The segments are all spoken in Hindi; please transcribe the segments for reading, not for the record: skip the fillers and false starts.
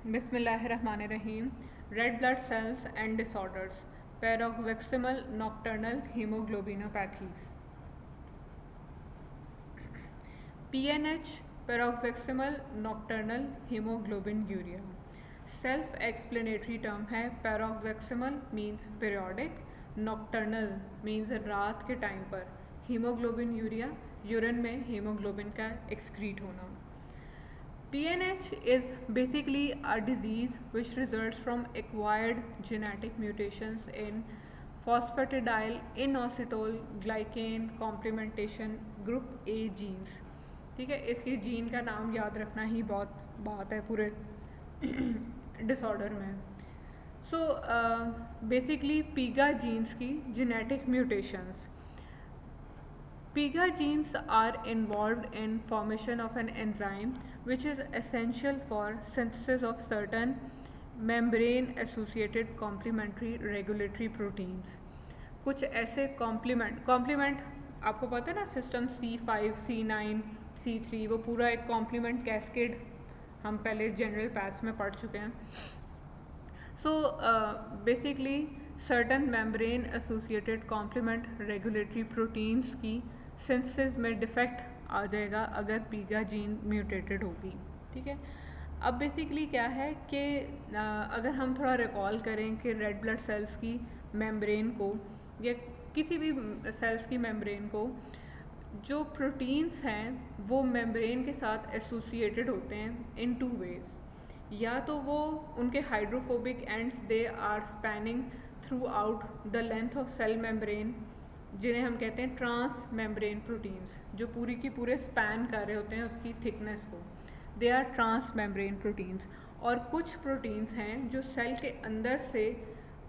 Bismillahirrahmanirrahim. Red blood cells and disorders. Paroxysmal nocturnal hemoglobinopathies. PNH, paroxysmal nocturnal hemoglobinuria. Self explanatory term है. Paroxysmal means periodic, nocturnal means रात के टाइम पर, हीमोग्लोबिन यूरिया यूरिन में हीमोग्लोबिन का एक्सक्रीट होना. PNH is basically a disease which results from acquired genetic mutations in phosphatidyl inositol glycan complementation group A genes. ठीक है, इसके जीन का नाम याद रखना ही बहुत बात है पूरे डिसऑर्डर में. सो बेसिकली पीगा जीन्स की genetic mutations. PIGA genes are involved in formation of an enzyme which is essential for synthesis of certain membrane associated complementary regulatory proteins. कुछ ऐसे कॉम्प्लीमेंट आपको पता है ना, सिस्टम C5, C9, C3, वो पूरा एक कॉम्प्लीमेंट कैस्केड हम पहले जनरल पैथ्स में पढ़ चुके हैं. So basically certain membrane associated complement regulatory proteins की सिंथेसिस में डिफेक्ट आ जाएगा अगर पीगा जीन म्यूटेटेड होगी. ठीक है, अब बेसिकली क्या है कि अगर हम थोड़ा रिकॉल करें कि रेड ब्लड सेल्स की मेम्ब्रेन को या किसी भी सेल्स की मेम्ब्रेन को जो प्रोटीन्स हैं वो मेम्ब्रेन के साथ एसोसिएटेड होते हैं इन टू वेज. या तो वो उनके hydrophobic ends they are spanning throughout the length of cell membrane, जिन्हें हम कहते हैं ट्रांस मेम्ब्रेन प्रोटीन्स, जो पूरी की पूरे स्पैन कर रहे होते हैं उसकी थिकनेस को. They are transmembrane proteins. और कुछ प्रोटीन्स हैं जो सेल के अंदर से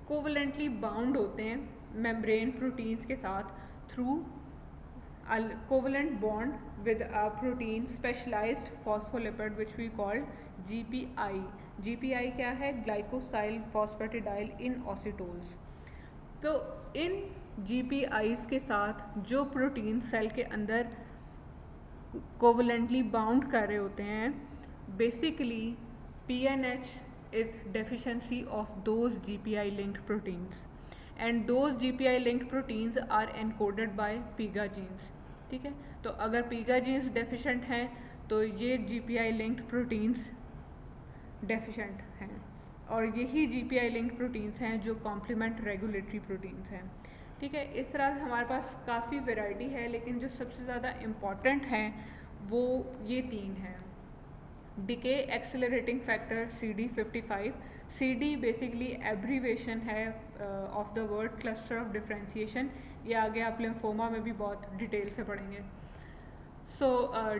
कोवलेंटली बाउंड होते हैं मेम्ब्रेन प्रोटीन्स के साथ through covalent bond with a protein specialised phospholipid which we called GPI. GPI क्या है? Glycosyl phosphatidyl inositols. तो इन GPIs के साथ जो प्रोटीन सेल के अंदर कोवलेंटली बाउंड कर रहे होते हैं, basically PNH is deficiency of those GPI linked proteins and those GPI linked proteins are encoded by PIGA genes. ठीक है, तो अगर PIGA genes डेफिशिएंट हैं तो ये GPI linked proteins डेफिशिएंट हैं, और यही GPI linked proteins हैं जो कॉम्प्लीमेंट रेगुलेटरी प्रोटीन्स हैं. ठीक है, इस तरह से हमारे पास काफ़ी वैरायटी है, लेकिन जो सबसे ज़्यादा इम्पॉर्टेंट हैं वो ये तीन हैं. Decay accelerating factor CD55. CD basically abbreviation है of the word cluster of differentiation. ये आगे आप लिम्फोमा में भी बहुत डिटेल से पढ़ेंगे. So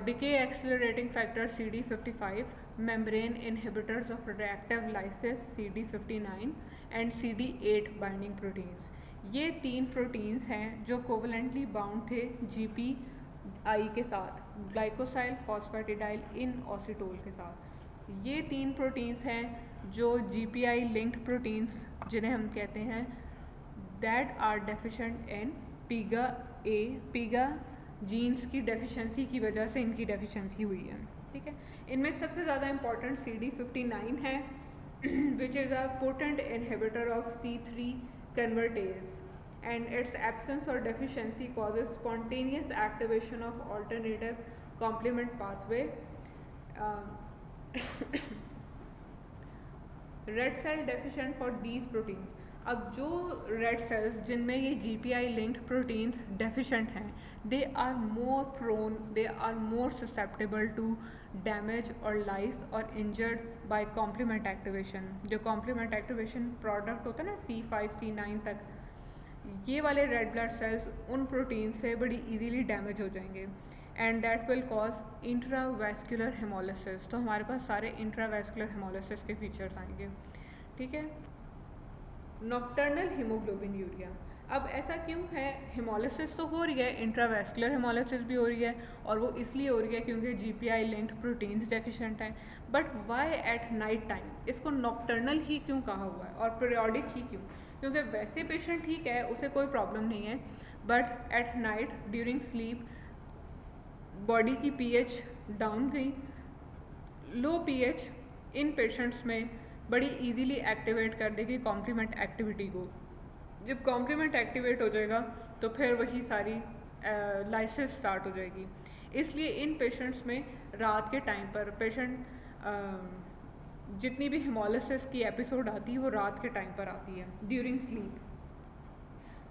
decay accelerating factor CD55, membrane inhibitors of reactive lysis CD59 and CD8 binding proteins. ये तीन प्रोटीन्स हैं जो कोवलेंटली बाउंड थे GPI के साथ, ग्लाइकोसाइल फॉस्फेटिडाइल इनओसिटोल के साथ. ये तीन प्रोटीन्स हैं जो GPI लिंक्ड प्रोटीन्स जिन्हें हम कहते हैं that are deficient in PIG A. PIGA genes की डेफिशिएंसी की वजह से इनकी डेफिशिएंसी हुई है. ठीक है, इनमें सबसे ज़्यादा इम्पॉर्टेंट CD59 है which is a potent inhibitor of C3 convertase, and its absence or deficiency causes spontaneous activation of alternative complement pathway. Red cell deficient for these proteins. अब जो रेड सेल्स जिनमें ये GPI linked proteins deficient हैं, they are more prone, they are more susceptible to damage or lyse or injured by complement activation. जो complement activation product होता है ना C5, C9 तक, ये वाले रेड ब्लड सेल्स उन प्रोटीन से बड़ी इजीली डैमेज हो जाएंगे and that will cause intravascular haemolysis. तो हमारे पास सारे इंट्रावैस्कुलर हेमोलिसिस के फीचर्स आएंगे. ठीक है, नॉक्टर्नल हीमोग्लोबिन यूरिया. अब ऐसा क्यों है? हेमोलिसिस तो हो रही है, इंट्रावैस्कुलर हेमोलिसिस भी हो रही है, और वो इसलिए हो रही है क्योंकि GPI लिंक्ड प्रोटीन्स डेफिशिएंट हैं. But why at night time? इसको नॉक्टर्नल ही क्यों कहा हुआ है और पीरियोडिक ही क्यों? क्योंकि वैसे पेशेंट ठीक है, उसे कोई प्रॉब्लम नहीं है, but at night during sleep body की pH डाउन गई, लो pH इन पेशेंट्स में बड़ी इजीली एक्टिवेट कर देगी कॉम्प्लीमेंट एक्टिविटी को। जब कॉम्प्लीमेंट एक्टिवेट हो जाएगा तो फिर वही सारी लाइसेस स्टार्ट हो जाएगी। इसलिए इन पेशेंट्स में रात के टाइम पर पेशेंट जितनी भी हेमोलिसिस की एपिसोड आती है वो रात के टाइम पर आती है ड्यूरिंग स्लीप।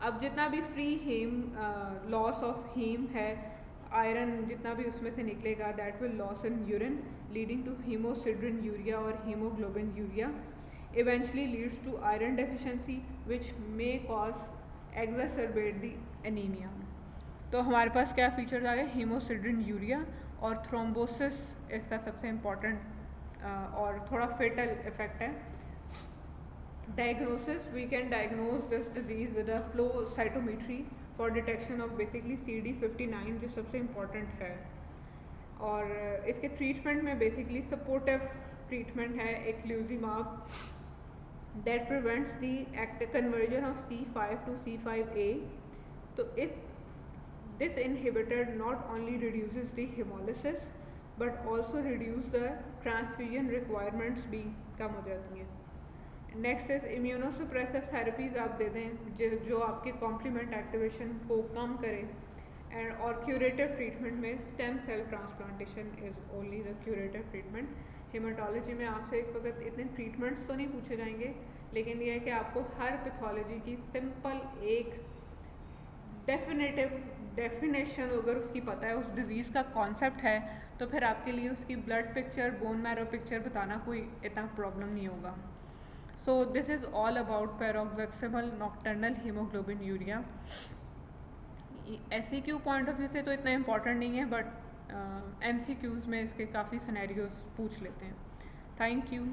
अब जितना भी free haem loss of haem है, आयरन जितना भी उसमें से निकलेगा that will loss in urine leading to haemosiderinuria और haemoglobinuria eventually leads to iron deficiency which may cause exacerbate the anemia। तो हमारे पास क्या फीचर्स आ गए, हीमोसिड्रिन यूरिया और थ्रोम्बोसिस इसका सबसे इम्पॉर्टेंट और थोड़ा फेटल इफेक्ट है। Diagnosis, we can diagnose this disease with a flow cytometry for detection of basically CD59 जो सबसे इम्पॉर्टेंट है। और इसके ट्रीटमेंट में बेसिकली सपोर्टिव ट्रीटमेंट है एक्लूजिमाब that prevents the active conversion of C5 to C5a। तो this inhibitor not only reduces the hemolysis but also reduce the transfusion requirements भी कम हो जाती हैं। नेक्स्ट इज इम्यूनोसप्रेसिव थेरेपीज आप दे दें जो आपके कॉम्प्लीमेंट एक्टिवेशन को कम करे। एंड और क्यूरेटिव ट्रीटमेंट में stem cell transplantation is only the curative treatment. Haematology में आपसे इस वक्त इतने ट्रीटमेंट्स तो नहीं पूछे जाएंगे, लेकिन यह है कि आपको हर पैथोलॉजी की सिंपल एक डेफिनेशन अगर उसकी पता है, उस डिज़ीज़ का कॉन्सेप्ट है, तो फिर आपके लिए उसकी blood picture, bone marrow picture बताना कोई इतना प्रॉब्लम नहीं होगा। So this is all about paroxysmal nocturnal haemoglobinuria. SEQ point of view से तो इतना इम्पॉर्टेंट नहीं है, बट MCQs में इसके काफ़ी सिनेरियोज पूछ लेते हैं। Thank you.